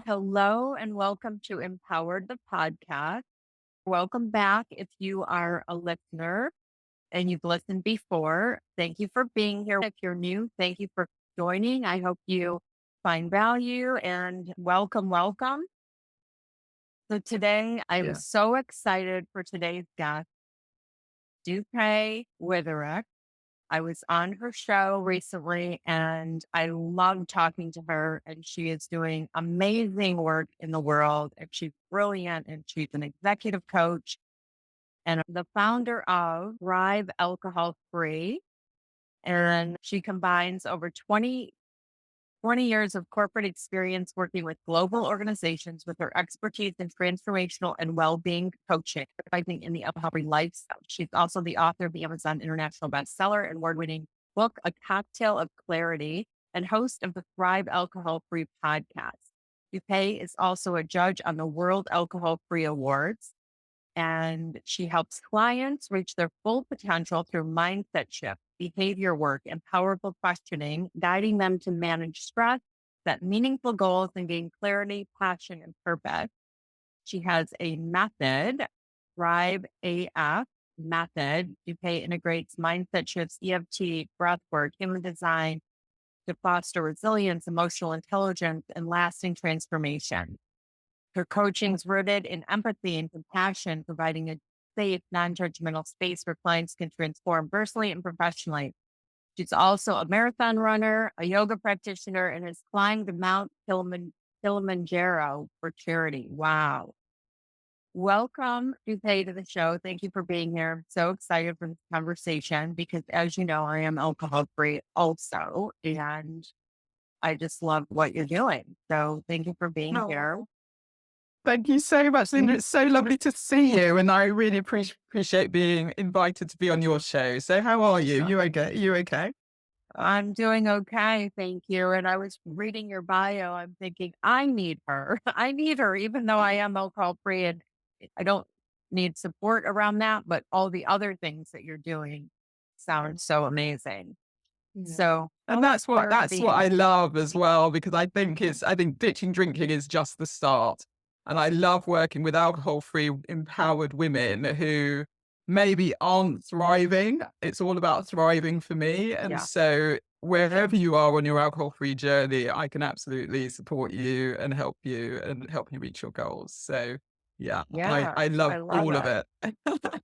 Hello and welcome to Empowered the podcast. Welcome back if you are a listener and you've listened before. Thank you for being here. If you're new, thank you for joining. I hope you find value and welcome. So today I'm Yeah. so excited for today's guest, Dupe Witherick. I was on her show recently and I love talking to her, and she is doing amazing work in the world, and she's brilliant, and she's an executive coach and the founder of Thrive Alcohol Free. And she combines over 20 years of corporate experience working with global organizations with her expertise in transformational and well-being coaching, advising in the alcohol-free lifestyle. She's also the author of the Amazon International Bestseller and award-winning book, A Cocktail of Clarity, and host of the Thrive Alcohol-Free podcast. Dupe is also a judge on the World Alcohol-Free Awards, and she helps clients reach their full potential through mindset shift, behavior work, and powerful questioning, guiding them to manage stress, set meaningful goals, and gain clarity, passion, and purpose. She has a method, Thrive AF method. Dupe integrates mindset shifts, EFT, breathwork, human design to foster resilience, emotional intelligence, and lasting transformation. Her coaching is rooted in empathy and compassion, providing a safe, non-judgmental space where clients can transform personally and professionally. She's also a marathon runner, a yoga practitioner, and has climbed Mount Kilimanjaro for charity. Wow. Welcome, Dupe, to the show. Thank you for being here. I'm so excited for this conversation because, as you know, I am alcohol-free also, and I just love what you're doing. So thank you for being here. Thank you so much, Linda. It's so lovely to see you, and I really appreciate being invited to be on your show. So, how are you? You okay? You okay? I'm doing okay, thank you. And I was reading your bio. I'm thinking, I need her. I need her, even though I am alcohol free and I don't need support around that. But all the other things that you're doing sound so amazing. Yeah. So, And that's what for I love as well, because I think ditching drinking is just the start. And I love working with alcohol-free empowered women who maybe aren't thriving. It's all about thriving for me. And yeah, so wherever you are on your alcohol-free journey, I can absolutely support you and help you reach your goals. So yeah, yeah, I love I love all of it. it.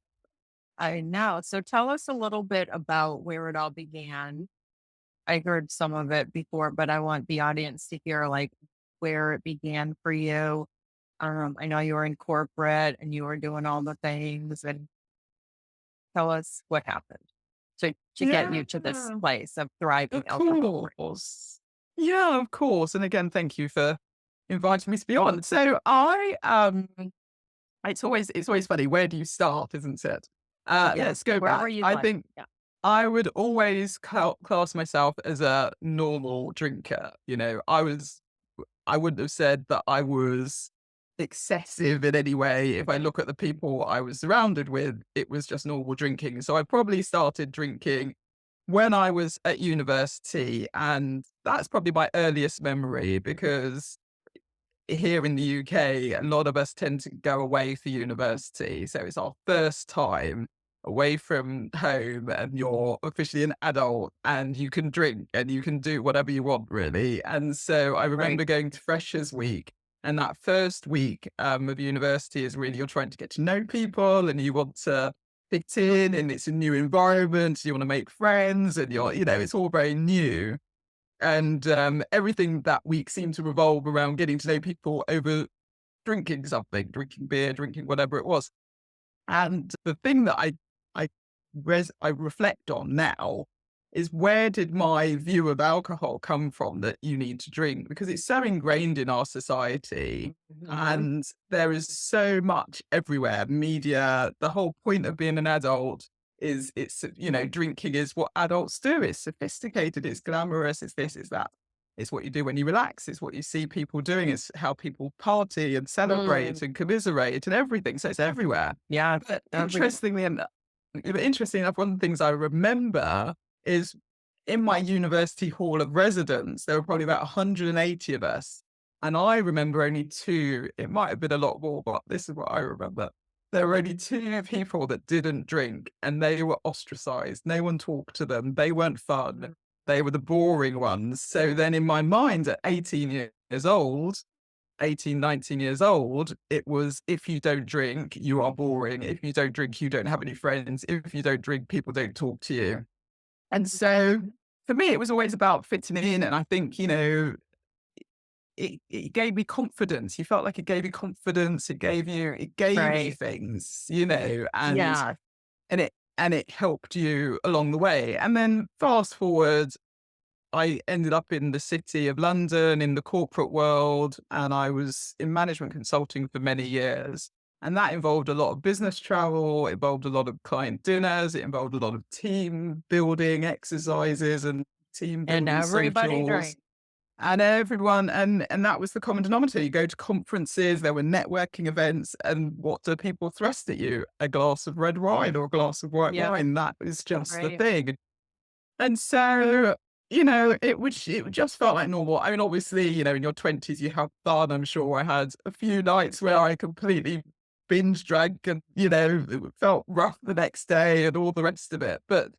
I know. So tell us a little bit about where it all began. I heard some of it before, but I want the audience to hear like where it began for you. I know you were in corporate and you were doing all the things, and tell us what happened to get Yeah. you to this place of thriving Of alcohol. course. Yeah, of course. And again, thank you for inviting me to be on. So it's always funny. Where do you start, isn't it? Yeah, Let's go wherever back. you'd I like. think Yeah, I would always class myself as a normal drinker. I wouldn't have said that I was excessive in any way. If I look at the people I was surrounded with, it was just normal drinking. So I probably started drinking when I was at university, and that's probably my earliest memory because here in the UK, a lot of us tend to go away for university. So it's our first time away from home, and you're officially an adult and you can drink and you can do whatever you want, really. And so I right. remember going to Freshers Week. And that first week of university is really you're trying to get to know people and you want to fit in, and it's a new environment. You want to make friends, and it's all very new. And everything that week seemed to revolve around getting to know people over drinking something, drinking beer, drinking whatever it was. And the thing that I I reflect on now is, where did my view of alcohol come from that you need to drink? Because it's so ingrained in our society, Mhm. and there is so much everywhere. Media, the whole point of being an adult is drinking is what adults do. It's sophisticated, it's glamorous, it's this, it's that. It's what you do when you relax. It's what you see people doing. It's how people party and celebrate Mm, and commiserate and everything. So it's everywhere. yeah, But every, interestingly enough, one of the things I remember is in my university hall of residence, there were probably about 180 of us. And I remember only two, it might have been a lot more, but this is what I remember. There were only two people that didn't drink and they were ostracized. No one talked to them. They weren't fun. They were the boring ones. So then in my mind at 18 years old, 18, 19 years old, it was if you don't drink, you are boring. If you don't drink, you don't have any friends. If you don't drink, people don't talk to you. And so for me, it was always about fitting in. And I think, it gave me confidence. You felt like it gave you confidence. It gave you Right. things, Yeah. and it helped you along the way. And then fast forward, I ended up in the city of London in the corporate world, and I was in management consulting for many years. And that involved a lot of business travel, it involved a lot of client dinners, it involved a lot of team building exercises and team And building everybody socials. drank. And everyone, and that was the common denominator. You go to conferences, there were networking events, and what do people thrust at you? A glass of red wine or a glass of white Yep. wine. That was just the Right. thing. And so, it just felt like normal. I mean, obviously, in your 20s, you have fun. I'm sure I had a few nights where I completely binge drank and, it felt rough the next day and all the rest of it. But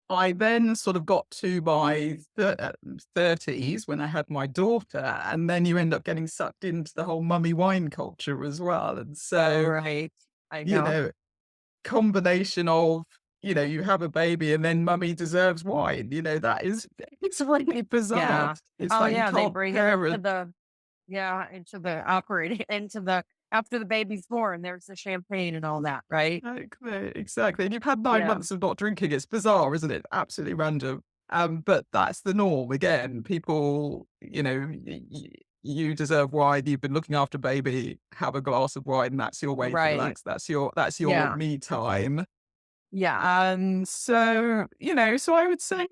I then sort of got to my 30s when I had my daughter, and then you end up getting sucked into the whole mummy wine culture as well. And so, Right. I you know. know, combination of, you have a baby and then mummy deserves wine, it's really bizarre. Yeah. It's Oh, like you yeah, they can't bring it into parent. the yeah, into the operating into the after the baby's born, there's the champagne and all that, right? Exactly. And you've had 9 Yeah. months of not drinking. It's bizarre, isn't it? Absolutely random. But that's the norm. Again, people, you deserve wine. You've been looking after baby. Have a glass of wine. That's your way to Right. relax. That's your Yeah. me time. Yeah. And so, so I would say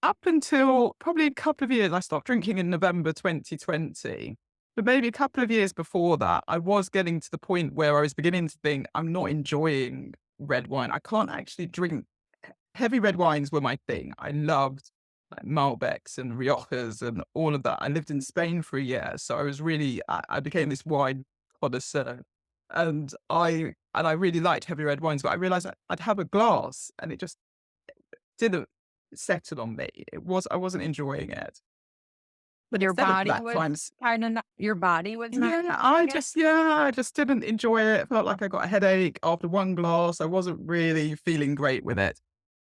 up until probably a couple of years, I stopped drinking in November 2020. But maybe a couple of years before that, I was getting to the point where I was beginning to think, I'm not enjoying red wine. I can't actually drink heavy red wines were my thing. I loved like Malbecs and Riojas and all of that. I lived in Spain for a year, so I became this wine connoisseur, and I really liked heavy red wines. But I realized I'd have a glass, and it just didn't settle on me. I wasn't enjoying it. But Your instead of body that was times, kinda not your body was not it? I just didn't enjoy it. Felt like I got a headache after one glass. I wasn't really feeling great with it.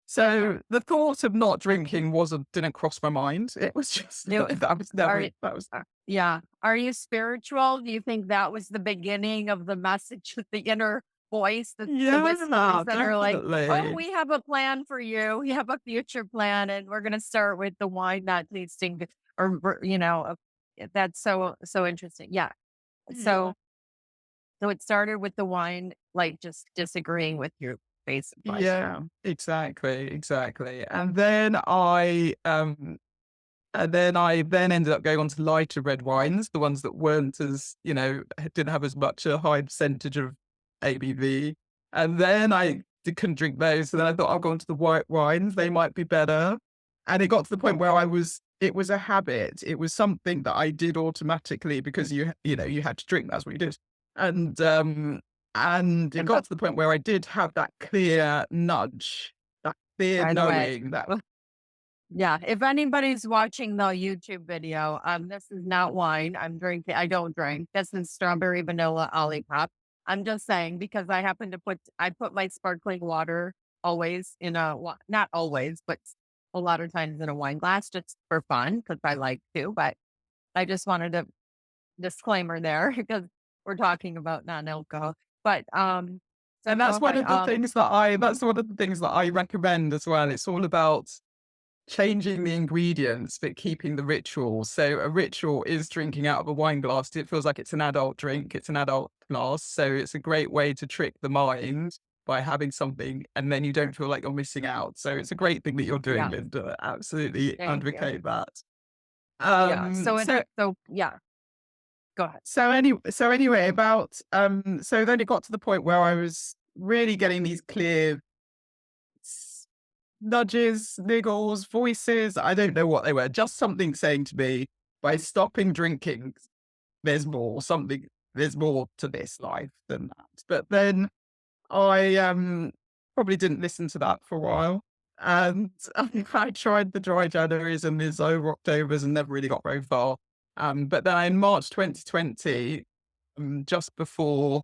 So the thought of not drinking didn't cross my mind. It was just You that was are never you that was yeah. Are you spiritual? Do you think that was the beginning of the message with the inner voice, the whispers yeah, that are like, "Oh, definitely. we have a plan for you. We have a future plan, and we're gonna start with the wine not tasting good," or, that's so interesting. Yeah. Yeah. So it started with the wine, like, just disagreeing with you, basically. Yeah, exactly. And then I ended up going on to lighter red wines, the ones that weren't as, didn't have as much a high percentage of ABV. And then couldn't drink those. So then I thought I'll go on to the white wines. They might be better. And it got to the point where it was a habit. It was something that I did automatically because you had to drink. That's what you did. And, um, and it And got to the point where I did have that clear nudge, that clear by the way knowing that, yeah, if anybody's watching the YouTube video, this is not wine. I don't drink. This is strawberry vanilla olipop. I'm just saying because I put my sparkling water always in not always, but a lot of times in a wine glass just for fun because I like to. But I just wanted a disclaimer there because we're talking about non-alcohol. But so and go ahead. that's one of the things that I recommend as well. It's all about changing the ingredients, but keeping the ritual. So a ritual is drinking out of a wine glass. It feels like it's an adult drink. It's an adult glass. So it's a great way to trick the mind by having something and then you don't feel like you're missing out. So it's a great thing that you're doing, Yeah, Linda. Absolutely thank you. advocate that. Yeah. Um, so So yeah, go ahead. so anyway, so then it got to the point where I was really getting these clear nudges, niggles, voices. I don't know what they were, just something saying to me, by stopping drinking, there's more to this life than that. But then I probably didn't listen to that for a while. And I tried the dry Januaries and the over Octobers and never really got very far. But then in March 2020, just before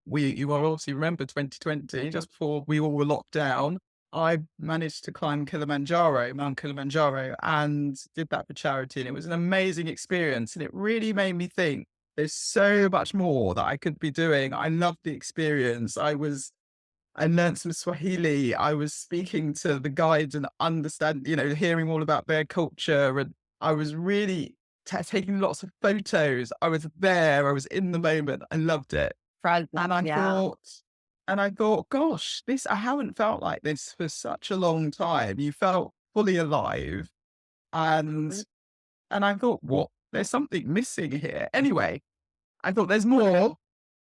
you will obviously remember 2020, just before we all were locked down, I managed to climb Mount Kilimanjaro, and did that for charity. And it was an amazing experience. And it really made me think there's so much more that I could be doing. I loved the experience. I learned some Swahili. I was speaking to the guides and hearing all about their culture. And I was really taking lots of photos. I was there. I was in the moment. I loved it. And I Yeah. thought, gosh, I haven't felt like this for such a long time. You felt fully alive. And, Mhm. and I thought, what? There's something missing here. Anyway, I thought there's more.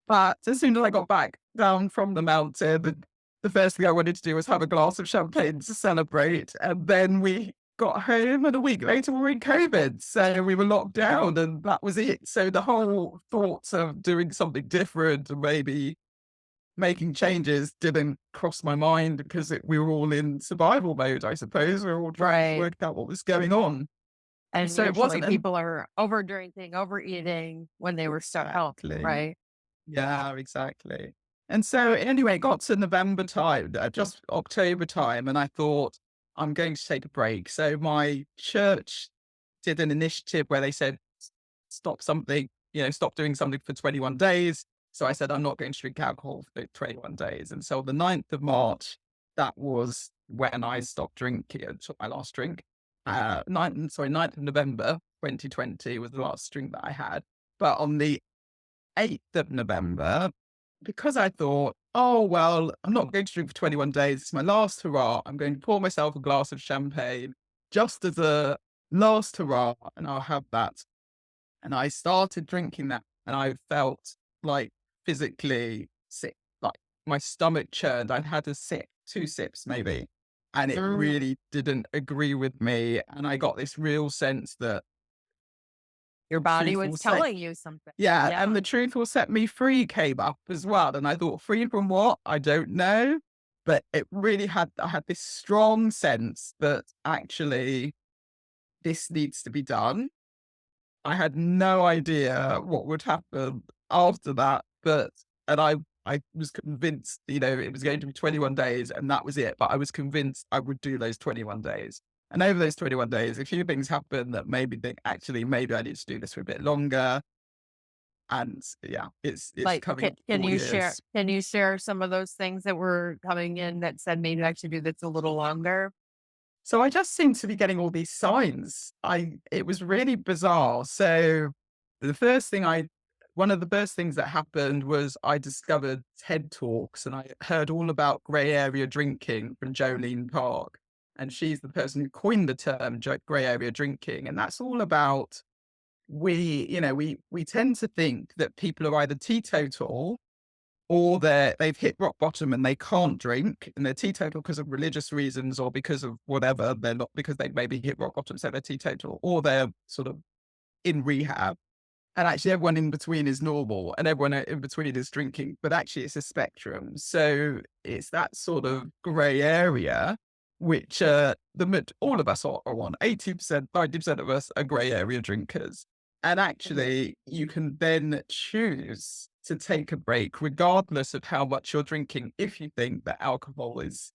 But as soon as I got back down from the mountain, the first thing I wanted to do was have a glass of champagne to celebrate. And then we got home, and a week later we were in COVID. So we were locked down, and that was it. So the whole thoughts of doing something different and maybe making changes didn't cross my mind, because we were all in survival mode, I suppose. We were all trying to Right. work out what was going on. And So it usually wasn't an people are over drinking, overeating when they were stuck home, exactly. right? Yeah, exactly. And so anyway, it got to November time, just October time, and I thought, I'm going to take a break. So my church did an initiative where they said, stop something, stop doing something for 21 days. So I said, I'm not going to drink alcohol for 21 days. And so the 9th of March, that was when I stopped drinking, took my last drink. 9th of November 2020 was the last drink that I had. But on the 8th of November, because I thought, oh, well, I'm not going to drink for 21 days. It's my last hurrah. I'm going to pour myself a glass of champagne just as a last hurrah, and I'll have that. And I started drinking that, and I felt like physically sick. Like my stomach churned. I'd had a sip, 2 sips maybe, and it Mm. really didn't agree with me. And I got this real sense that Your body truth was will set telling you something. yeah, Yeah. and the truth will set me free came up as well. And I thought, free from what? I don't know. But I had this strong sense that actually this needs to be done. I had no idea what would happen after that, and I was convinced, it was going to be 21 days and that was it. But I was convinced I would do those 21 days. And over those 21 days, a few things happened that made me think, actually, maybe I need to do this for a bit longer. And yeah, it's Like, coming up can 4 you share years. some of those things that were coming in that said maybe I should do this a little longer? So I just seem to be getting all these signs. It was really bizarre. So the first thing I one of the first things that happened was I discovered TED Talks, and I heard all about grey area drinking from Jolene Park. And she's the person who coined the term grey area drinking. And that's all about we tend to think that people are either teetotal, or they've hit rock bottom and they can't drink, and they're teetotal because of religious reasons or because of whatever. They're not, because they maybe hit rock bottom, so they're teetotal, or they're sort of in rehab. And actually, everyone in between is normal, and everyone in between is drinking. But actually, it's a spectrum. So it's that sort of grey area, which all of us are on. 80%, 90% of us are grey area drinkers. And Mhm. actually, you can then choose to take a break, regardless of how much you're drinking, if you think that alcohol is,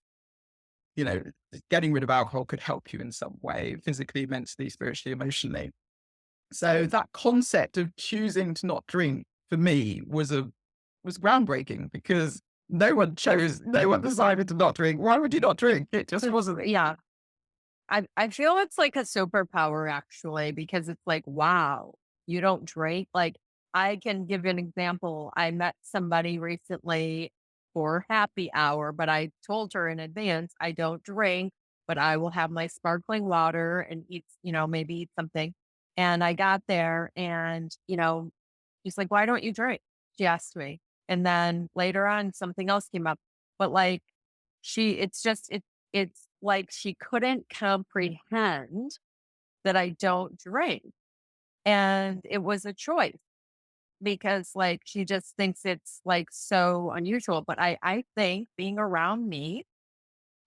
you know, getting rid of alcohol could help you in some way, physically, mentally, spiritually, emotionally. So that concept of choosing to not drink for me was groundbreaking, because no one decided to not drink. Why would you not drink? It just wasn't. Yeah. I feel it's like a superpower actually, because it's like, wow, you don't drink. Like, I can give you an example. I met somebody recently for happy hour, but I told her in advance I don't drink, but I will have my sparkling water and eat, maybe eat something. And I got there and, she's like, why don't you drink? She asked me. And then later on something else came up. But like it's like she couldn't comprehend that I don't drink. And it was a choice because like she just thinks it's like so unusual. But I think being around me,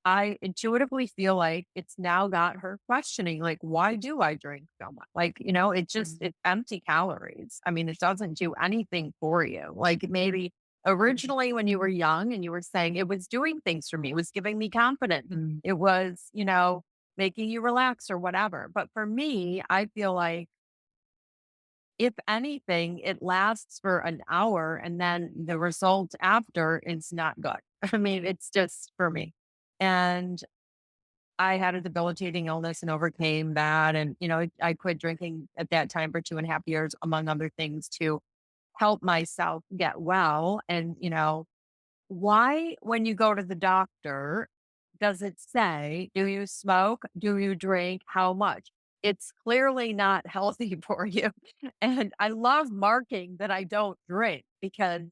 I intuitively feel like it's now got her questioning, like, why do I drink so much? Like, it just, it's empty calories. I mean, it doesn't do anything for you. Like maybe originally when you were young and you were saying it was doing things for me, it was giving me confidence. It was, making you relax or whatever. But for me, I feel like if anything, it lasts for an hour and then the result after is not good. I mean, it's just for me. And I had a debilitating illness and overcame that. And, I quit drinking at that time for 2.5 years, among other things, to help myself get well. And, why, when you go to the doctor, does it say, do you smoke? Do you drink? How much? It's clearly not healthy for you. And I love marking that I don't drink because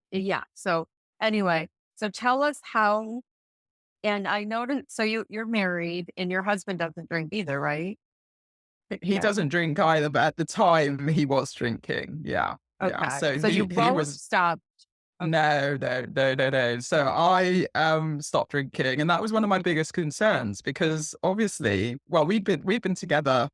yeah. So, anyway, so tell us how, and I noticed, so you're married and your husband doesn't drink either, right? He No. doesn't drink either, but at the time he was drinking. Yeah. Yeah. Okay. So So you he both was stopped. Okay. no, no, no, no, no. So I stopped drinking, and that was one of my biggest concerns because obviously, well, we've been together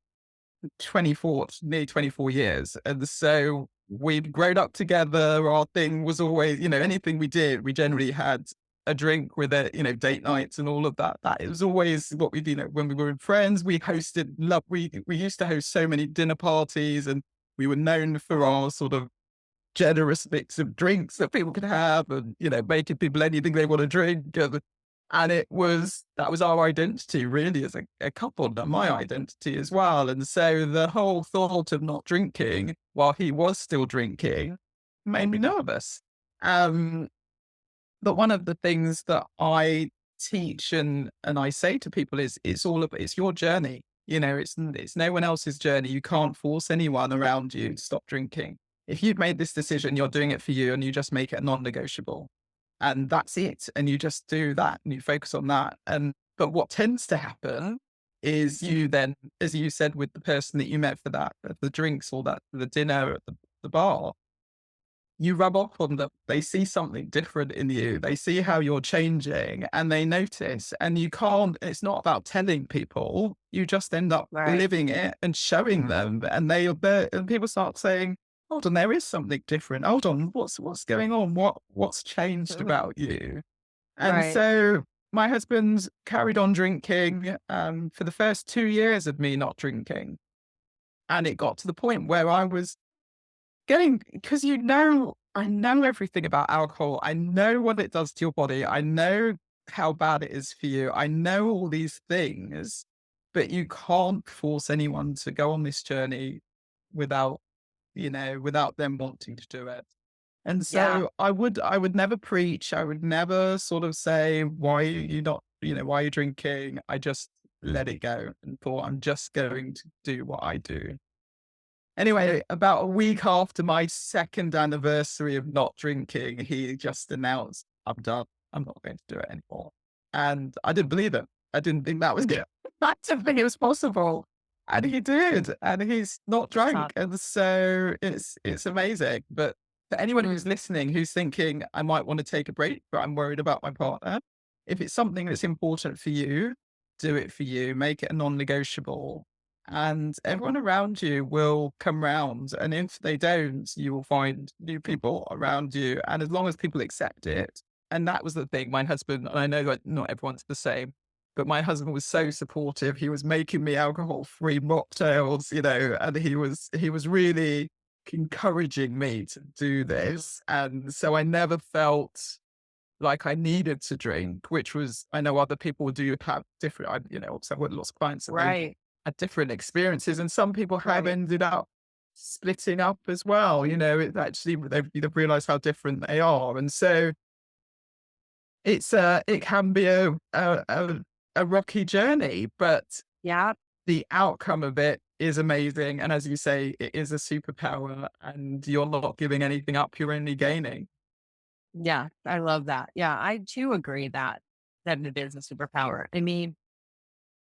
24, nearly 24 years. And so we'd grown up together. Our thing was always, anything we did, we generally had a drink with it, date nights and all of that. That it was always what we, when we were with friends, we hosted, we used to host so many dinner parties, and we were known for our sort of generous mix of drinks that people could have, and, making people anything they want to drink. And that was our identity really as a couple, and my identity as well. And so the whole thought of not drinking while he was still drinking made me nervous. Um, but one of the things that I teach and I say to people is it's your journey. It's no one else's journey. You can't force anyone around you to stop drinking. If you've made this decision, you're doing it for you, and you just make it non-negotiable. And that's it. And you just do that and you focus on that. But what tends to happen is you then, as you said, with the person that you met for that, the drinks or that, the dinner at the bar, you rub off on them. They see something different in you. They see how you're changing and they notice. And it's not about telling people. You just end up Right. living it and showing them. And and people start saying, hold on, there is something different. Hold on, what's going on? What's changed about you? And Right. so my husband carried on drinking for the first 2 years of me not drinking. And it got to the point where I was because I know everything about alcohol. I know what it does to your body. I know how bad it is for you. I know all these things, but you can't force anyone to go on this journey without, without them wanting to do it. And Yeah. so I would never preach. I would never sort of say, why are you not, why are you drinking? I just let it go and thought, I'm just going to do what I do. Anyway, about a week after my second anniversary of not drinking, he just announced, I'm done. I'm not going to do it anymore. And I didn't believe it. I didn't think that was good. I didn't think it was possible. And he did. And he's not So, drunk. And so it's amazing. But for anyone who's listening, who's thinking, I might want to take a break, but I'm worried about my partner, if it's something that's important for you, do it for you, make it a non-negotiable, and everyone around you will come round. And if they don't, you will find new people around you. And as long as people accept it, and that was the thing, my husband, and I know that not everyone's the same, but my husband was so supportive. He was making me alcohol-free mocktails, and he was really encouraging me to do this. And so I never felt like I needed to drink, which was, I know other people do have different, also I've got lots of clients that they've right. had different experiences, and some people have Right. ended up splitting up as well. It actually, they've realized how different they are. And so it can be a rocky journey, but Yeah. the outcome of it is amazing. And as you say, it is a superpower, and you're not giving anything up. You're only gaining. Yeah. I love that. Yeah. I too agree that it is a superpower. I mean,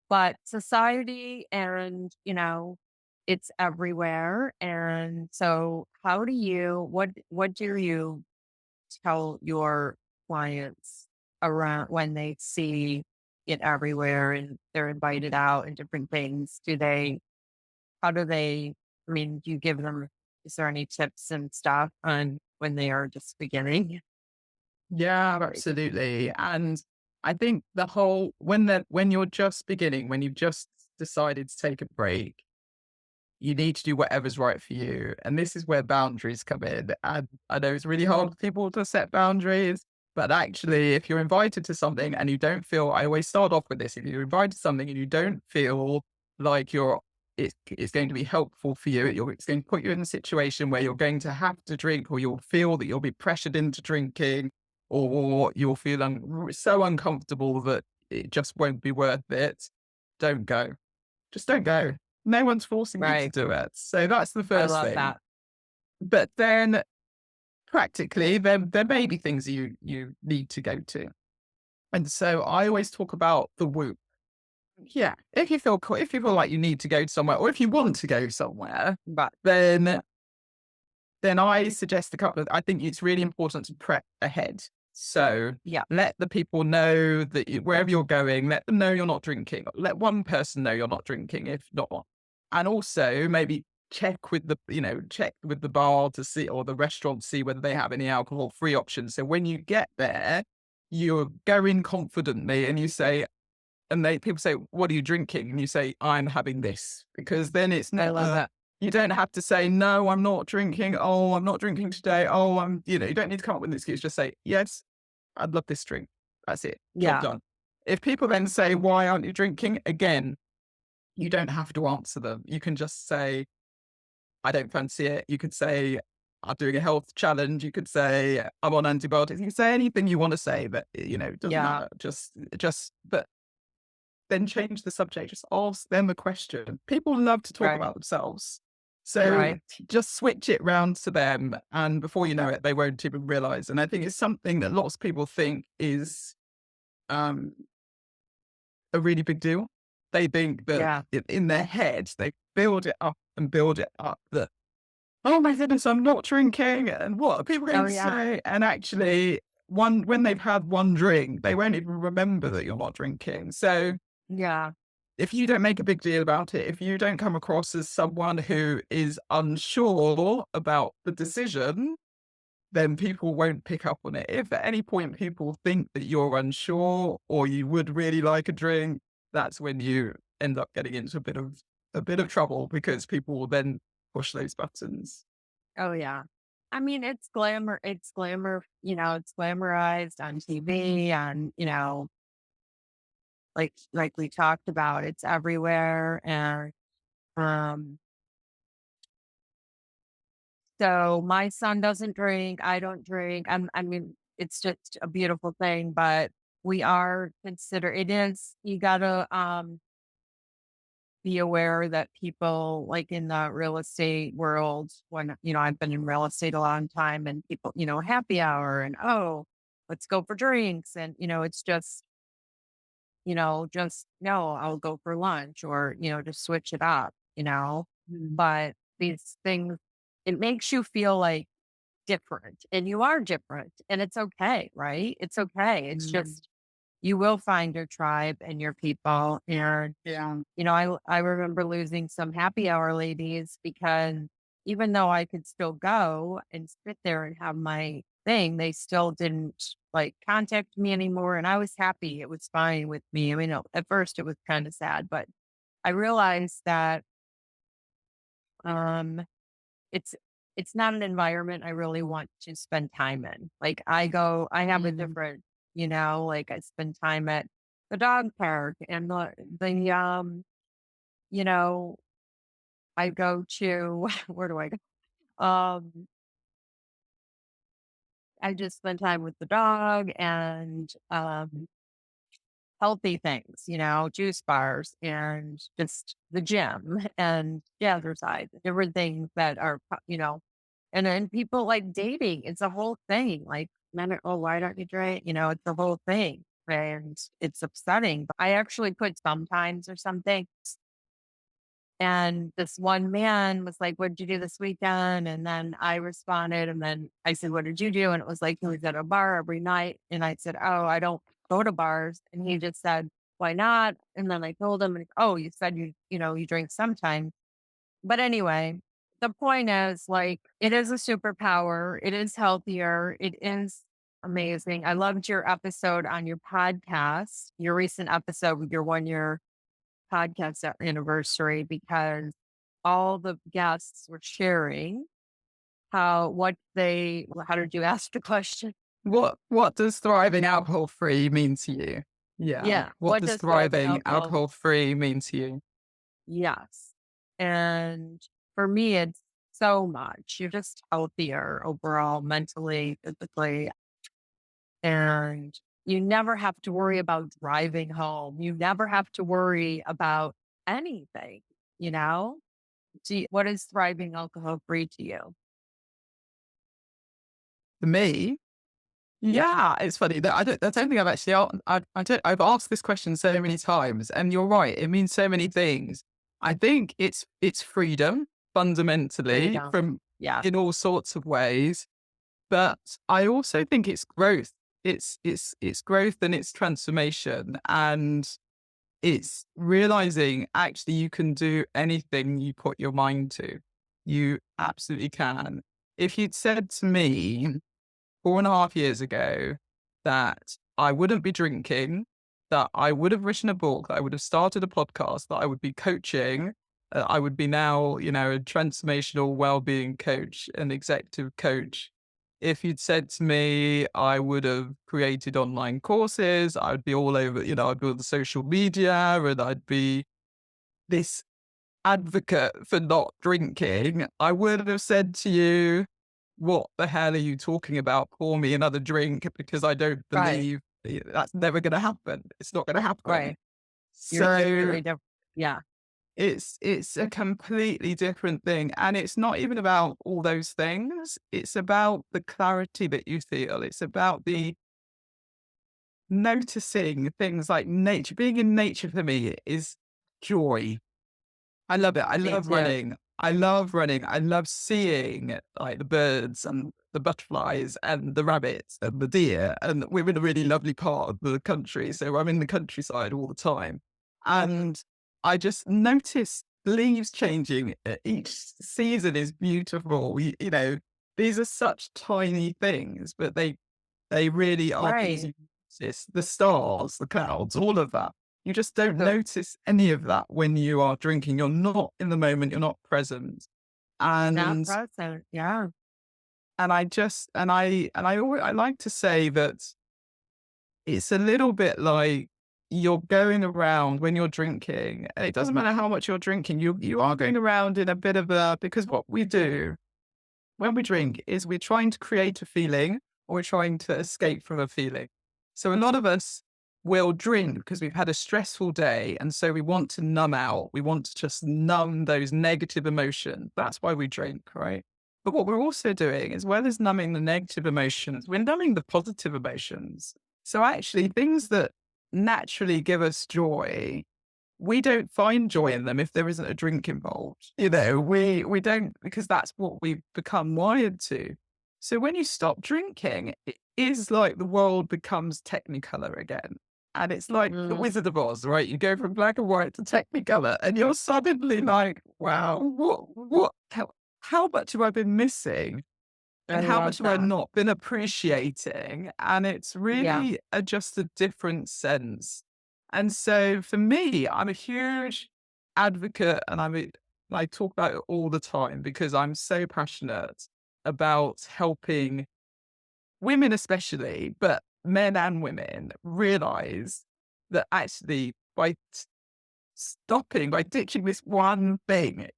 but society and, it's everywhere. And so what do you tell your clients around when they see it everywhere and they're invited out and different things? How do they, I mean, do you give them, is there any tips and stuff on when they are just beginning? Yeah, Like, absolutely. And I think the whole when you're just beginning, when you've just decided to take a break, you need to do whatever's right for you. And this is where boundaries come in. And I know it's really hard for people to set boundaries, but actually, if you're invited to something and you don't feel, I always start off with this. If you're invited to something and you don't feel like it's going to be helpful for you, it's going to put you in a situation where you're going to have to drink, or you'll feel that you'll be pressured into drinking, or you'll feel so uncomfortable that it just won't be worth it. Don't go. Just don't go. No one's forcing you to right. do it. So that's the I first love thing. that. But then practically there may be things you need to go to. And so I always talk about the whoop. Yeah. If you feel like you need to go somewhere, or if you want to go somewhere, But then I suggest I think it's really important to prep ahead. So yeah, let the people know that wherever you're going, let them know you're not drinking. Let one person know you're not drinking, if not one. And also maybe check with the bar to see, or the restaurant to see whether they have any alcohol free options. So when you get there, you're going confidently and you say, people say, "What are you drinking?" And you say, "I'm having this," because then it's I not love it. you don't have to say, "No, I'm not drinking. Oh, I'm not drinking today. Oh, you don't need to come up with an excuse. Just say, "Yes, I'd love this drink." That's it. Job Yeah. done. If people then say, "Why aren't you drinking?" Again, you don't have to answer them. You can just say, "I don't fancy it." You could say, "I'm doing a health challenge." You could say, "I'm on antibiotics." You can say anything you want to say that, doesn't Yeah. matter. But then change the subject. Just ask them a question. People love to talk Right. about themselves. So Right. just switch it round to them. And before you know it, they won't even realize. And I think it's something that lots of people think is um, a really big deal. They think that Yeah. in their heads, they build it up and build it up that, oh my goodness, I'm not drinking. And what are people going Oh to yeah. say? And actually, when they've had one drink, they won't even remember that you're not drinking. So Yeah. if you don't make a big deal about it, if you don't come across as someone who is unsure about the decision, then people won't pick up on it. If at any point people think that you're unsure or you would really like a drink, that's when you end up getting into a bit of trouble, because people will then push those buttons. Oh yeah. I mean, it's glamorized on TV and, like we talked about, it's everywhere. And um so my son doesn't drink, I don't drink. I mean, it's just a beautiful thing, but we are consider it is you gotta be aware that people like in the real estate world, when, I've been in real estate a long time and people, happy hour and, oh, let's go for drinks. And, it's just no, I'll go for lunch or, just switch it up, but these things, it makes you feel like different and you are different and it's okay. Right. It's okay. It's just, you will find your tribe and your people. And Yeah. I remember losing some happy hour ladies because even though I could still go and sit there and have my thing, they still didn't like contact me anymore. And I was happy. It was fine with me. I mean, at first it was kind of sad, but I realized that um it's it's not an environment I really want to spend time in. Like I have a different, like I spend time at the dog park and you know, I go to where do I go? I just spend time with the dog and healthy things, juice bars and just the gym and jazzercise, different things that are, and then people like dating. It's a whole thing. Like men are, oh, why don't you drink? It's a whole thing. And it's upsetting. But I actually put sometimes or something. And this one man was like, "What did you do this weekend?" And then I responded, and then I said, "What did you do?" And it was like he was at a bar every night. And I said, "Oh, I don't go to bars." And he just said, "Why not?" And then I told him, and, "Oh, you said you drink sometimes." But anyway, the point is, like, it is a superpower. It is healthier. It is amazing. I loved your episode on your podcast, your recent episode with your 1 year podcast anniversary, because all the guests were sharing how did you ask the question? What does thriving alcohol free mean to you? Yeah. Yeah. What What does does thriving thriving alcohol? alcohol free mean to you? Yes. And for me, it's so much. You're just healthier overall, mentally, physically, and you never have to worry about driving home. You never have to worry about anything, you know? What is thriving alcohol free to you? For me, yeah, it's funny that I don't think I've actually, I don't, I've asked this question so many times, and you're right. It means so many things. I think it's freedom fundamentally Freedom. from Yes. in all sorts of ways, but I also think it's growth. It's growth and it's transformation, and it's realizing actually you can do anything you put your mind to. You absolutely can. If you'd said to me 4.5 years ago that I wouldn't be drinking, that I would have written a book, that I would have started a podcast, that I would be coaching, I would be now, a transformational well-being coach, an executive coach. If you'd said to me I would have created online courses, I'd be all over, I'd be on social media and I'd be this advocate for not drinking, I would have said to you, what the hell are you talking about? Pour me another drink because I don't Right. believe that's never going to happen. It's not going to happen. Right. You're So completely different. Yeah. it's a completely different thing. And it's not even about all those things. It's about the clarity that you feel. It's about the noticing things like nature. Being in nature for me is joy. I love it. I Me love too. running. I love running. I love seeing like the birds and the butterflies and the rabbits and the deer. And we're in a really lovely part of the country. So I'm in the countryside all the time. And I just notice leaves changing. Each season is beautiful. These are such tiny things, but they really are Right. easy to notice. The stars, the clouds, all of that. You just don't So notice any of that when you are drinking. You're not in the moment. You're not present. not And present. Yeah. I just I like to say that it's a little bit like you're going around when you're drinking, and it doesn't matter how much you're drinking. You are going around in a bit of a because what we do when we drink is we're trying to create a feeling or we're trying to escape from a feeling. So a lot of us will drink because we've had a stressful day. And so we want to numb out. We want to just numb those negative emotions. That's why we drink, right? But what we're also doing, as well as numbing the negative emotions, we're numbing the positive emotions. So actually, things that naturally give us joy, we don't find joy in them if there isn't a drink involved. We don't because that's what we've become wired to. So when you stop drinking, it is like the world becomes technicolor again. And it's like the Mm, Wizard of Oz, right? You go from black and white to technicolor, and you're suddenly like, wow, how much have I been missing? I And how love much have I that. not been appreciating? And it's Yeah. really just a different sense. And so for me, I'm a huge advocate and I talk about it all the time because I'm so passionate about helping women, especially, but men and women realize that actually by ditching this one thing,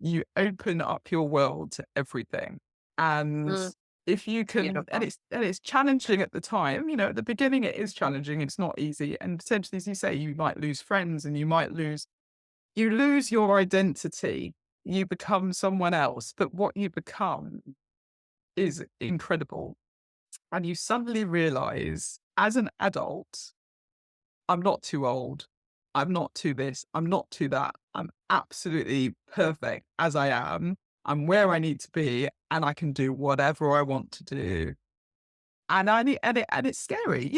you open up your world to everything. And Mm, if you can, and beautiful. it's challenging at the time, at the beginning, it is challenging. It's not easy. And potentially, as you say, you might lose friends and you lose your identity. You become someone else, but what you become is incredible. And you suddenly realize as an adult, I'm not too old. I'm not to this. I'm not to that. I'm absolutely perfect as I am. I'm where I need to be, and I can do whatever I want to do. And I need, and it's scary,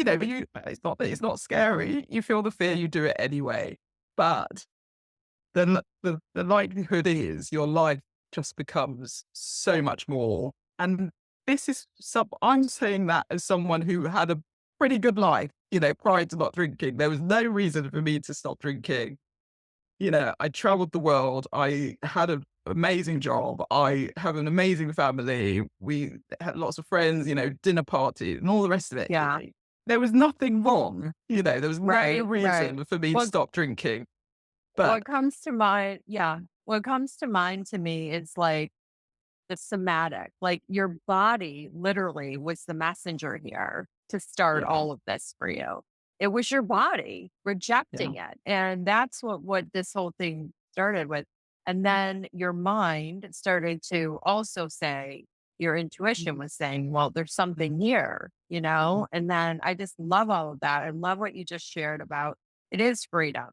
but it's not that it's not scary. You feel the fear, you do it anyway. But the likelihood is your life just becomes so much more. And this is I'm saying that as someone who had a pretty good life, prior to not drinking. There was no reason for me to stop drinking. I traveled the world. I had an amazing job. I have an amazing family. We had lots of friends, dinner parties and all the rest of it. Yeah. There was nothing wrong. There was no Right. Right. reason for me to Well, stop drinking. But what comes to mind, yeah. What comes to mind to me is like the somatic, like your body literally was the messenger here to start yeah, all of this for you. It was your body yeah, rejecting it. And that's what this whole thing started with. And then your mind started to also say, your intuition was saying, well, there's something here, And then I just love all of that. I love what you just shared about it is freedom.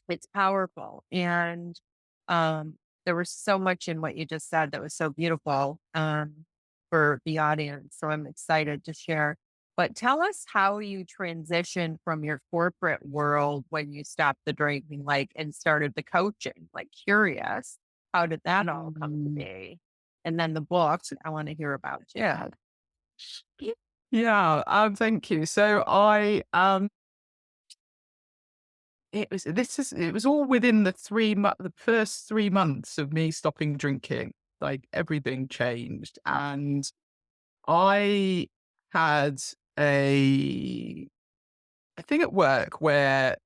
It's powerful. And there was so much in what you just said that was so beautiful for the audience. So I'm excited to share. But tell us how you transitioned from your corporate world when you stopped the drinking, like, and started the coaching. Like, curious, how did that all come to mm, be? And then the books, I want to hear about yeah, too. yeah. Thank you. So it was all within the first 3 months of me stopping drinking. Like everything changed, and I had a thing at work where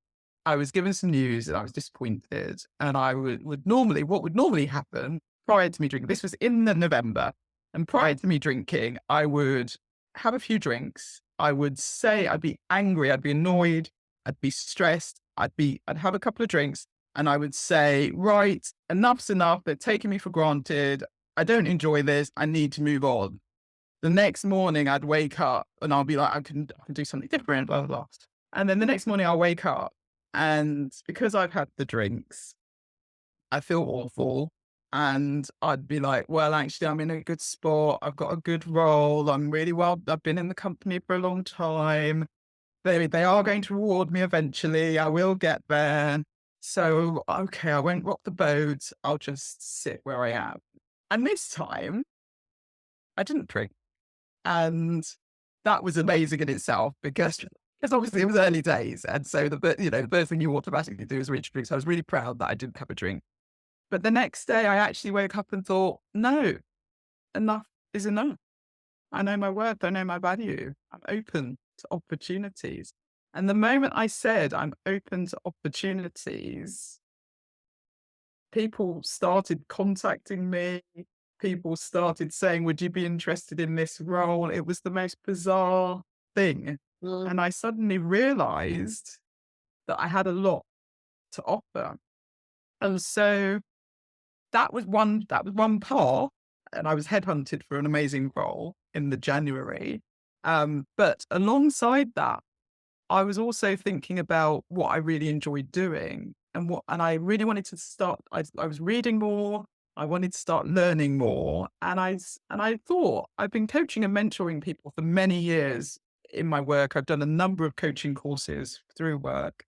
I was given some news and I was disappointed, and I would normally what would normally happen prior to me drinking. This was in the November, and prior to me drinking, I would have a few drinks. I would say I'd be angry, I'd be annoyed, I'd be stressed, I'd have a couple of drinks, and I would say, right, enough's enough. They're taking me for granted. I don't enjoy this. I need to move on. The next morning, I'd wake up and I'll be like, I can do something different, blah, blah, blah. And then the next morning, I'll wake up and because I've had the drinks, I feel awful. And I'd be like, well, actually, I'm in a good spot. I've got a good role. I'm really well. I've been in the company for a long time. They are going to reward me eventually. I will get there. So, okay, I won't rock the boat. I'll just sit where I am. And this time, I didn't drink. And that was amazing in itself because obviously it was early days. And so the first thing you automatically do is reach drinks. So I was really proud that I didn't have a drink. But the next day I actually woke up and thought, no, enough is enough. I know my worth. I know my value. I'm open to opportunities. And the moment I said I'm open to opportunities, people started contacting me. People started saying, would you be interested in this role? It was the most bizarre thing. Mm. And I suddenly realized that I had a lot to offer. And so that was one part. And I was headhunted for an amazing role in the January. But alongside that, I was also thinking about what I really enjoyed doing and I really wanted to start. I was reading more. I wanted to start learning more. And I thought I've been coaching and mentoring people for many years in my work. I've done a number of coaching courses through work.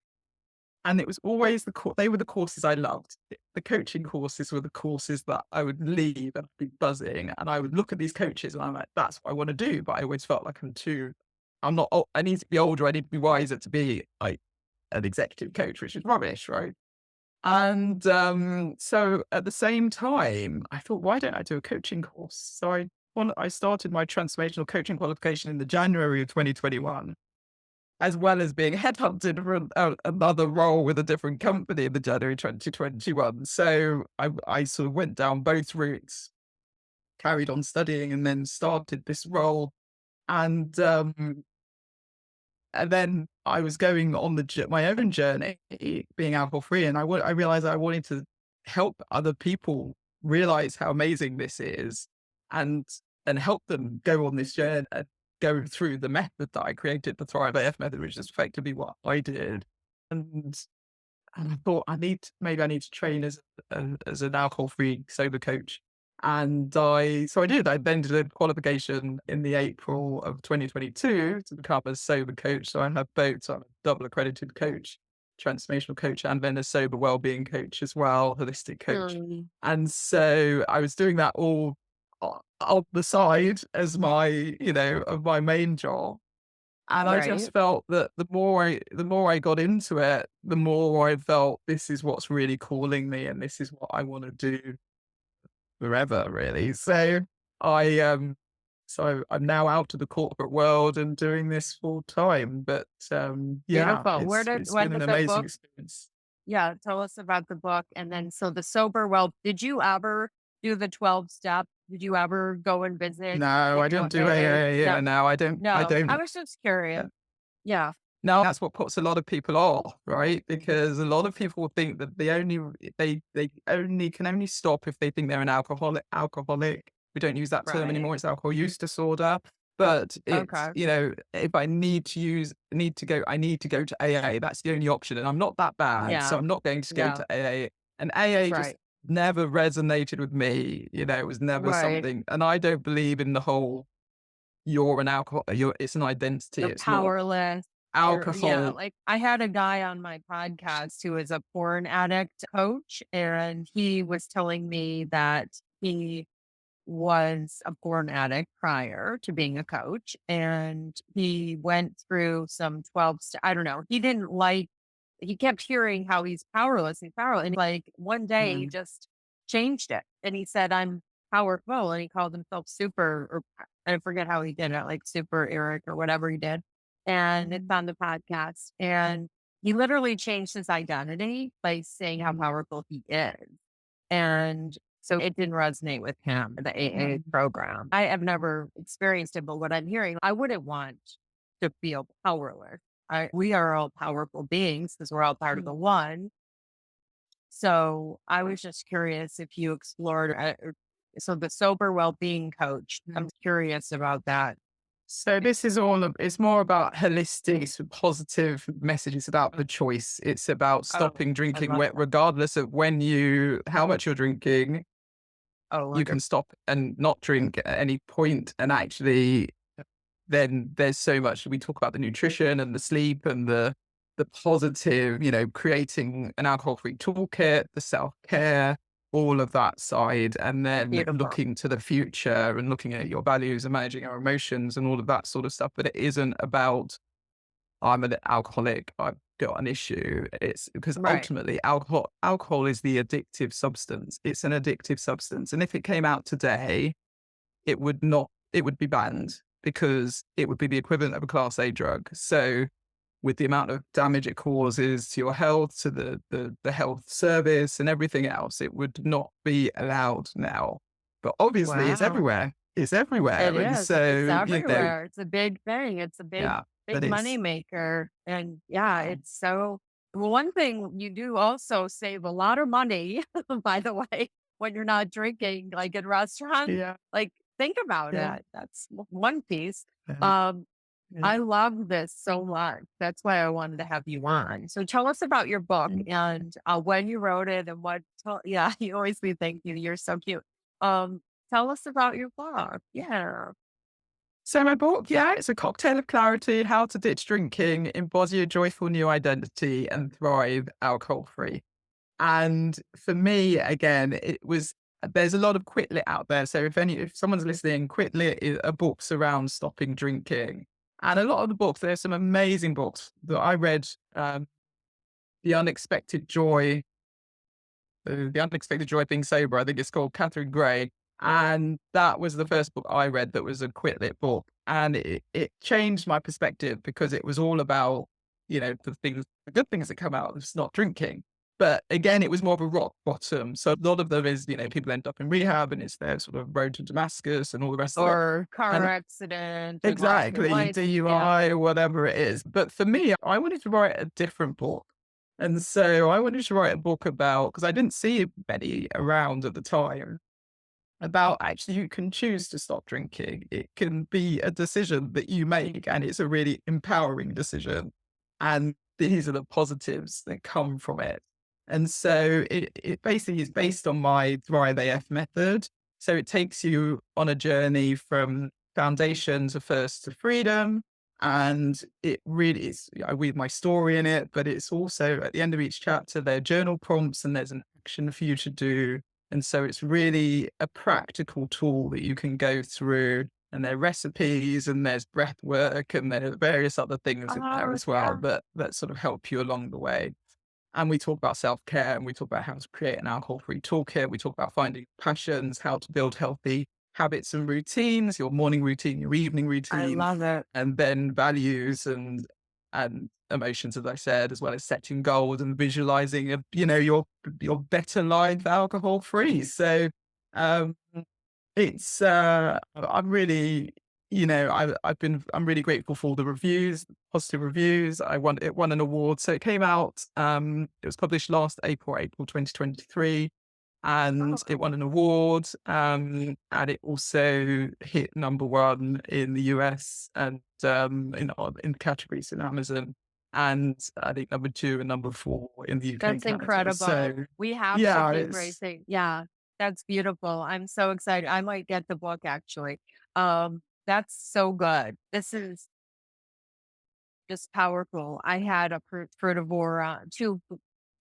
And it was always they were the courses I loved. The coaching courses were the courses that I would leave and be buzzing. And I would look at these coaches and I'm like, that's what I want to do. But I always felt like I'm not, I need to be older. I need to be wiser to be like an executive coach, which is rubbish, right? And so at the same time, I thought, why don't I do a coaching course? So I started my transformational coaching qualification in the January of 2021 as well as being headhunted for another role with a different company in the January 2021. So I sort of went down both routes, carried on studying, and then started this role. And and then I was going on my own journey, being alcohol free, and I realized I wanted to help other people realize how amazing this is, and help them go on this journey, go through the method that I created, the Thrive AF method, which is effectively what I did. And And I thought maybe I need to train as an alcohol-free sober coach. And I did. I then did a qualification in the April of 2022 to become a sober coach. So I have both. So I'm a double accredited coach, transformational coach, and then a sober wellbeing coach as well, holistic coach. Mm, And so I was doing that all on the side as my, of my main job. And I right. just felt that the more I got into it, the more I felt this is what's really calling me and this is what I want to do forever, really. I I'm now out of the corporate world and doing this full time. But yeah, Beautiful. it's When been an did the amazing book? experience. Yeah, tell us about the book. And then, so the sober, well, did you ever do the 12 step? Did you ever go and visit, No, I don't do AA? AA. No, Yeah, no, I don't. I no. I don't. was just curious. Yeah, No, that's what puts a lot of people off, right? Because a lot of people think that they can only stop if they think they're an alcoholic. We don't use that term right. anymore. It's alcohol use disorder. But it's, Okay. if I I need to go to AA. That's the only option. And I'm not that bad. So Yeah, I'm not going to go yeah, to AA. And AA just right, never resonated with me. It was never right. something. And I don't believe in the whole you're an alcohol, it's an identity. You're It's not powerless. Yeah, alcohol. like I had a guy on my podcast who is a porn addict coach, and he was telling me that he was a porn addict prior to being a coach, and he went through some 12 I don't know. He kept hearing how he's powerless. And like one day he Mm, just changed it. And he said, I'm powerful. And he called himself super, or I forget how he did it, like super Eric or whatever he did. And it's on the podcast. And he literally changed his identity by saying how powerful he is. And so it didn't resonate with him, the AA program. I have never experienced it, but what I'm hearing, I wouldn't want to feel powerless. We are all powerful beings because we're all part of the one. So I was just curious if you explored. So the sober well-being coach, I'm curious about that. So this is it's more about holistic, it's a positive message. It's about the choice. It's about Oh, stopping I drinking love that. regardless of how much you're drinking. Oh, You can stop and not drink at any point. And actually, then there's so much. We talk about the nutrition and the sleep and the positive, creating an alcohol-free toolkit, the self-care, all of that side, and then beautiful. looking to the future and looking at your values and managing our emotions and all of that sort of stuff. But it isn't about I'm an alcoholic, I've got an issue. It's because Right. ultimately alcohol is the addictive substance. It's an addictive substance. And if it came out today, it would be banned because it would be the equivalent of a class A drug. So with the amount of damage it causes to your health, to the health service and everything else, it would not be allowed now. But obviously it's Wow. everywhere. It's It everywhere. And is. It's so, everywhere. It's a big thing. It's a yeah, big that money is. maker. And yeah, it's so well, one thing you do also save a lot of money, by the way, when you're not drinking, like in restaurants. Yeah. Like think about Yeah. it. That's one piece. Yeah. Um, Yeah. I love this so much. That's why I wanted to have you on. So tell us about your book and when you wrote it and yeah, you always be thank you. You're so cute. Um, Tell us about your book. Yeah. So my book, yeah, it's a cocktail of clarity, how to ditch drinking, embody a joyful new identity, and thrive alcohol free. And for me, again, there's a lot of quit lit out there. So if someone's listening, quit lit are books around stopping drinking. And a lot of the books, there's some amazing books that I read. The Unexpected Joy The Unexpected Joy of Being Sober, I think it's called, Catherine Gray. And that was the first book I read that was a quit lit book. And it changed my perspective because it was all about, the good things that come out of not drinking. But again, it was more of a rock bottom. So a lot of them is, people end up in rehab and it's their sort of road to Damascus and all the rest of it. Or car And accident and lost your exactly, life. Yeah. DUI or whatever it is. But for me, I wanted to write a different book. And so I wanted to write a book about, because I didn't see many around at the time, about actually you can choose to stop drinking. It can be a decision that you make, and it's a really empowering decision. And these are the positives that come from it. And so it basically is based on my Thrive AF method. So it takes you on a journey from foundation to first to freedom. And it really is, I weave my story in it, but it's also at the end of each chapter, there are journal prompts and there's an action for you to do. And so it's really a practical tool that you can go through. And there are recipes and there's breath work and there are various other things in there Oh, as well yeah. that sort of help you along the way. And we talk about self-care and we talk about how to create an alcohol-free toolkit. We talk about finding passions, how to build healthy habits and routines, your morning routine, your evening I routine, love it. and then values and emotions, as I said, as well as setting goals and visualizing, your better life alcohol-free. So, um, I'm really, I'm really grateful for all the reviews, positive reviews. It won an award. So it came out, it was published last April 2023, and it Oh, won an award. And it also hit number one in the US and, in categories in Amazon. And I think number two and number four in the UK and that's Canada. incredible. So We have to yeah, keep it's, racing. Yeah, that's beautiful. I'm so excited. I might get the book actually. That's so good. This is just powerful. I had a frutivore, two,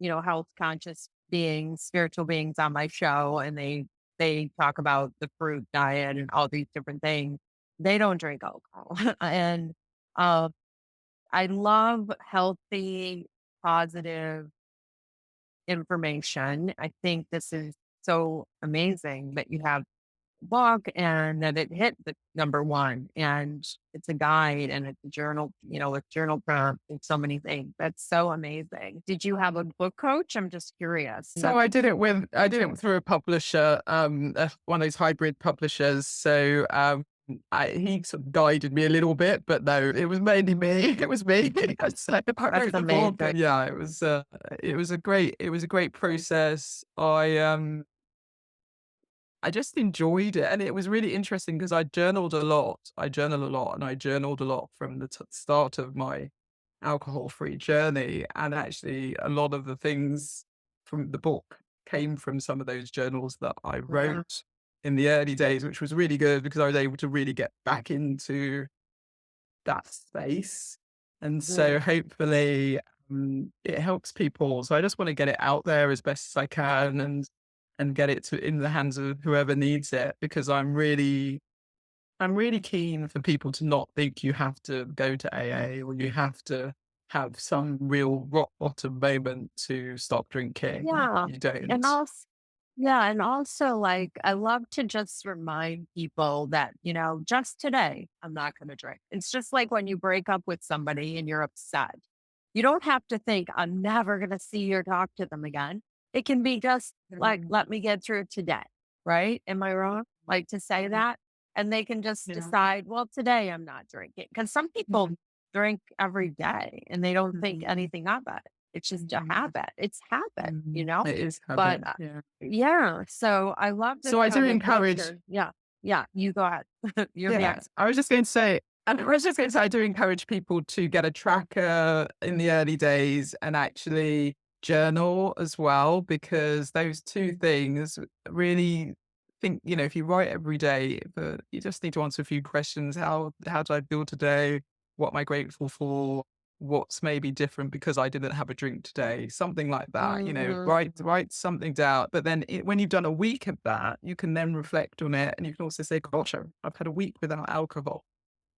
health conscious beings, spiritual beings on my show, and they talk about the fruit diet and all these different things. They don't drink alcohol, and uh, I love healthy, positive information. I think this is so amazing that you have book and that it hit the number one and it's a guide and it's a journal, with journal prompts and so many things. That's so amazing. Did you have a book coach? I'm just curious. So I did it through a publisher, one of those hybrid publishers. So he sort of guided me a little bit, but no, it was mainly me. It was me. So I That's wrote the book, amazing. and yeah, it was a great process. I just enjoyed it, and it was really interesting because I journaled a lot. I journal a lot, and I journaled a lot from the start of my alcohol-free journey. And actually, a lot of the things from the book came from some of those journals that I Yeah. wrote in the early days, which was really good because I was able to really get back into that space. And Mhm. so hopefully, it helps people. So I just want to get it out there as best as I can and get it in the hands of whoever needs it because I'm really keen for people to not think you have to go to AA or you have to have some real rock bottom moment to stop drinking. Yeah. You And don't. also, yeah. And also, like, I love to just remind people that, just today, I'm not going to drink. It's just like when you break up with somebody and you're upset. You don't have to think, I'm never going to see or talk to them again. It can be just like, let me get through today. Right. Am I wrong? Like to say that? And they can just Yeah. decide, well, today I'm not drinking. Because some people drink every day and they don't think anything of it. It's just a habit. It's habit. It is But, habit. Yeah. yeah, so I love this So I do encourage. conversation. Yeah, yeah, you go ahead. You're the Yeah, expert. I was just going to say, and I was just going to say, I do encourage people to get a tracker in the early days and actually journal as well, because those two things really think, if you write every day, but you just need to answer a few questions. How do I feel today? What am I grateful for? What's maybe different because I didn't have a drink today? Something like that, Mhm. write something down. But then when you've done a week of that, you can then reflect on it and you can also say, gosh, I've had a week without alcohol.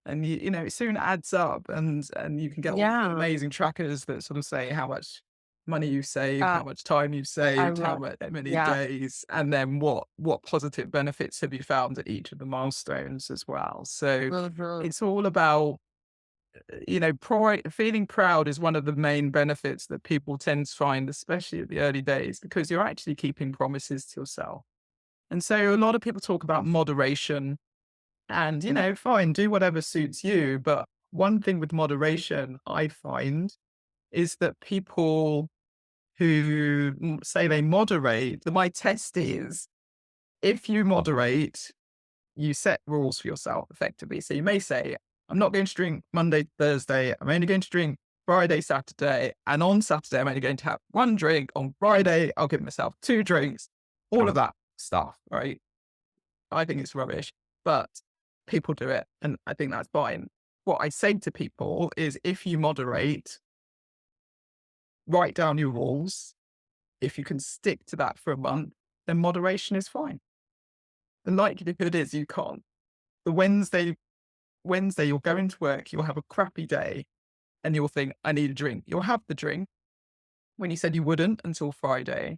And it soon adds up and you can get all the Yeah, amazing trackers that sort of say how much money you've saved, uh, how much time you've I saved, love how many yeah. days, and then what positive benefits have you found at each of the milestones as well. So Mhm. it's all about, pride. Feeling proud is one of the main benefits that people tend to find, especially at the early days, because you're actually keeping promises to yourself. And so a lot of people talk about moderation and, fine, do whatever suits you. But one thing with moderation I find is that people who say they moderate, my test is if you moderate, you set rules for yourself effectively. So you may say, I'm not going to drink Monday to Thursday. I'm only going to drink Friday, Saturday, and on Saturday, I'm only going to have one drink. On Friday, I'll give myself two drinks, all of that stuff, right? I think it's rubbish, but people do it. And I think that's fine. What I say to people is if you moderate, write down your rules. If you can stick to that for a month, then moderation is fine. The likelihood is you can't. The Wednesday, you'll go into work, you'll have a crappy day, and you'll think, I need a drink. You'll have the drink when you said you wouldn't until Friday.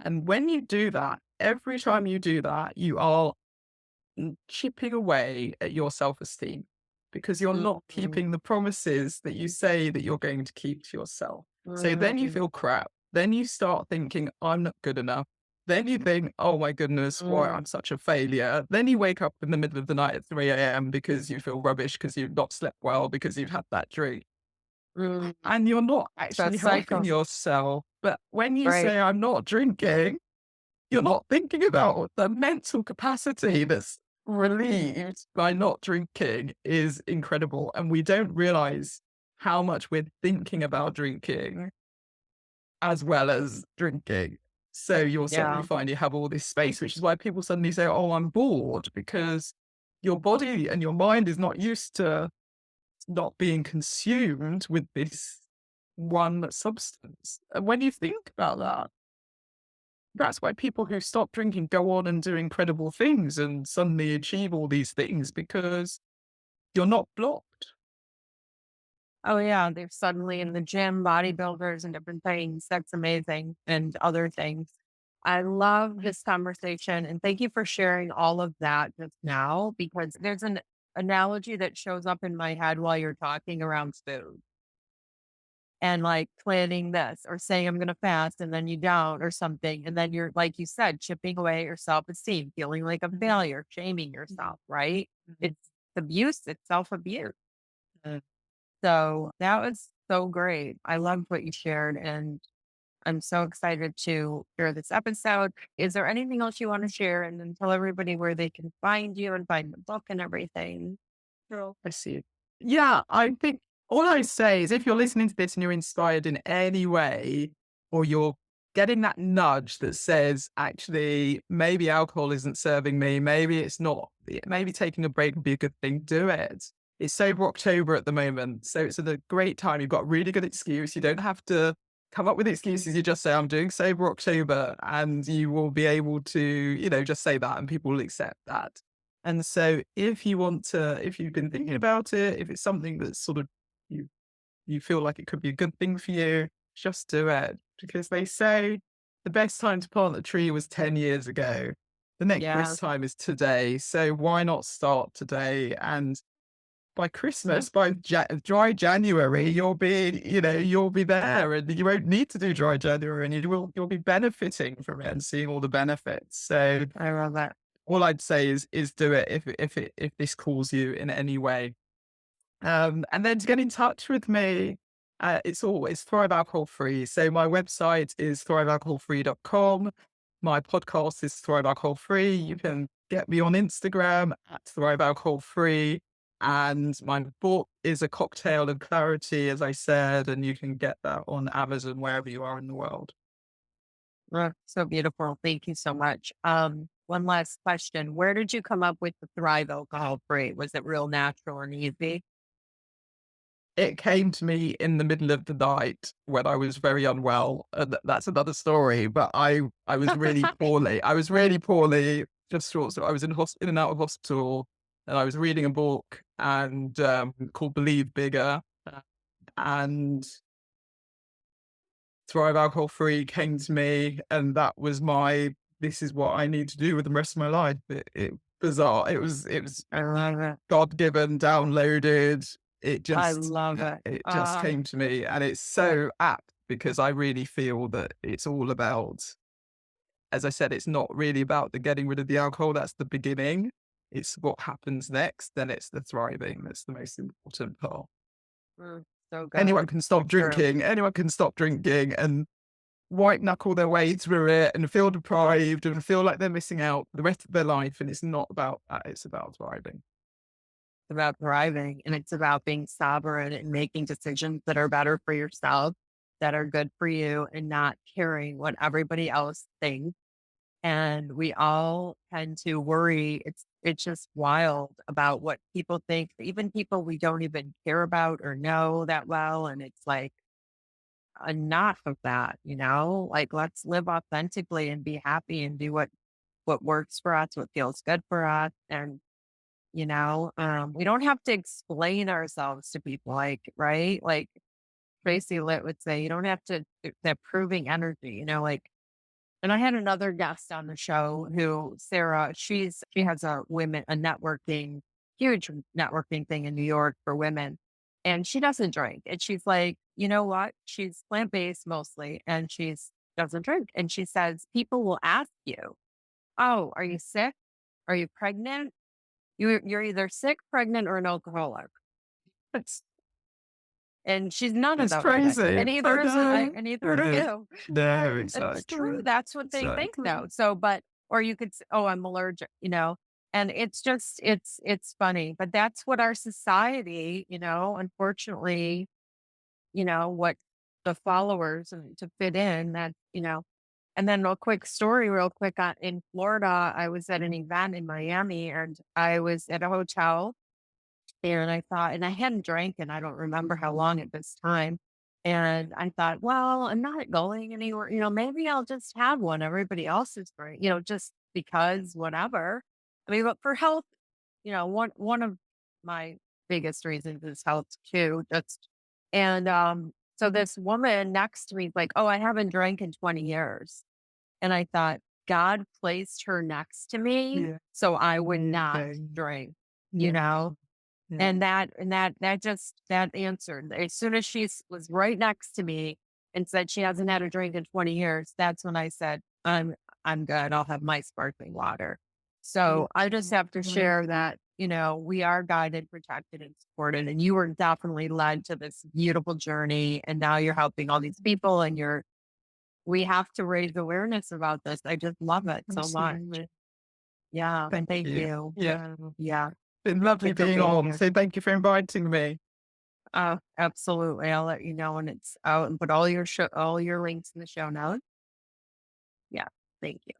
And when you do that, every time you do that, you are chipping away at your self-esteem because you're not Mhm. keeping the promises that you say that you're going to keep to yourself. So then you Mhm. feel crap. Then you start thinking, I'm not good enough. Then you think, oh my goodness, why Mm. I'm such a failure. Then you wake up in the middle of the night at 3 a.m. because you feel rubbish, because you've not slept well, because you've had that drink. Mm. And you're not It's a actually helping cycle, yourself. But when you right? say, I'm not drinking, you're not thinking about the mental capacity that's relieved by not drinking is incredible. And we don't realize how much we're thinking about drinking as well as drinking. So you'll suddenly Yeah. find you have all this space, which is why people suddenly say, oh, I'm bored, because your body and your mind is not used to not being consumed with this one substance. And when you think about that, that's why people who stop drinking go on and do incredible things and suddenly achieve all these things because you're not blocked. Oh, yeah. They're suddenly in the gym, bodybuilders and different things. That's amazing. And other things. I love this conversation. And thank you for sharing all of that just now because there's an analogy that shows up in my head while you're talking around food and like planning this or saying I'm going to fast and then you don't or something. And then you're, like you said, chipping away your self esteem, feeling like a failure, shaming yourself, right? It's abuse, it's self abuse. So that was so great. I loved what you shared, and I'm so excited to hear this episode. Is there anything else you want to share? And then tell everybody where they can find you and find the book and everything. Sure. I see. Yeah, I think all I say is if you're listening to this and you're inspired in any way, or you're getting that nudge that says, actually, maybe alcohol isn't serving me, maybe it's not, maybe taking a break would be a good thing, do it. It's Sober October at the moment. So it's a great time. You've got a really good excuse. You don't have to come up with excuses. You just say, I'm doing Sober October, and you will be able to, just say that and people will accept that. And so if you want to, if you've been thinking about it, if it's something that's sort of you you feel like it could be a good thing for you, just do it. Because they say the best time to plant a tree was 10 years ago. The next Yeah. best time is today. So why not start today? And by Christmas, by dry January, you'll be there, and you won't need to do dry January, and you'll be benefiting from it and seeing all the benefits. So I love that. all I'd say is do it if this calls you in any way. And then to get in touch with me, it's Thrive Alcohol Free. So my website is thrivealcoholfree.com. My podcast is Thrive Alcohol Free. You can get me on Instagram at Thrive Alcohol Free. And my book is A Cocktail of Clarity, as I said, and you can get that on Amazon wherever you are in the world. So beautiful. Thank you so much. One last question. Where did you come up with the Thrive alcohol free? Was it real natural and easy? It came to me in the middle of the night when I was very unwell, and that's another story, but I was really poorly. I was really poorly, just short so I was in and out of hospital, and I was reading a book called Believe Bigger, and Thrive Alcohol Free came to me, and that was this is what I need to do with the rest of my life. It bizarre. It was I love it. God-given, downloaded. It I just love it. it just came to me, and it's so apt because I really feel that it's all about, as I said, it's not really about the getting rid of the alcohol. That's the beginning. It's what happens next. Then it's the thriving. That's the most important part. Mm, so Anyone good. can So stop true. drinking. Anyone can stop drinking and white knuckle their way through it and feel deprived and feel like they're missing out the rest of their life. And it's not about that. It's about thriving. about thriving, and it's about being sovereign and making decisions that are better for yourself, that are good for you, and not caring what everybody else thinks. And we all tend to worry. It's just wild about what people think, even people we don't even care about or know that well. And it's like, enough of that, like, let's live authentically and be happy and do what works for us, what feels good for us. And, we don't have to explain ourselves to people, like, right? Like Tracy Litt would say, you don't have to, that proving energy, like, and I had another guest on the show who, Sarah, she has a networking, huge networking thing in New York for women. And she doesn't drink. And she's like, you know what? She's plant-based mostly, and she's doesn't drink. And she says, people will ask you, oh, are you sick? Are you pregnant? You're either sick, pregnant, or an alcoholic. It's And she's none of it's those things. crazy. And I neither is know. and neither It are is. you. No, But it's true. exactly. That's what they think Exactly. though. So, but or you could oh, I'm allergic, and it's just it's funny. But that's what our society, unfortunately, what the followers and to fit in that. And then a quick story, real quick in Florida, I was at an event in Miami and I was at a hotel there and I thought, and I hadn't drank and I don't remember how long at this time. And I thought, well, I'm not going anywhere, maybe I'll just have one. Everybody else is drink, just because whatever. I mean, but for health, one of my biggest reasons is health too. Just and so this woman next to me is like, oh, I haven't drank in 20 years. And I thought, God placed her next to me Yeah. so I would not Amazing. drink, you Yeah. know? Yeah. And that answered. As soon as was right next to me and said she hasn't had a drink in 20 years, that's when I said, I'm good. I'll have my sparkling water. So I just have to share that, we are guided, protected, and supported. And you were definitely led to this beautiful journey. And now you're helping all these people and we have to raise awareness about this. I just love it so much. Absolutely. Yeah. Thank Thank you. you. Yeah. Yeah. Been lovely Thank you for being being on. here. So thank you for inviting me. Oh, absolutely. I'll let you know when it's out and put all your links in the show notes. Yeah. Thank you.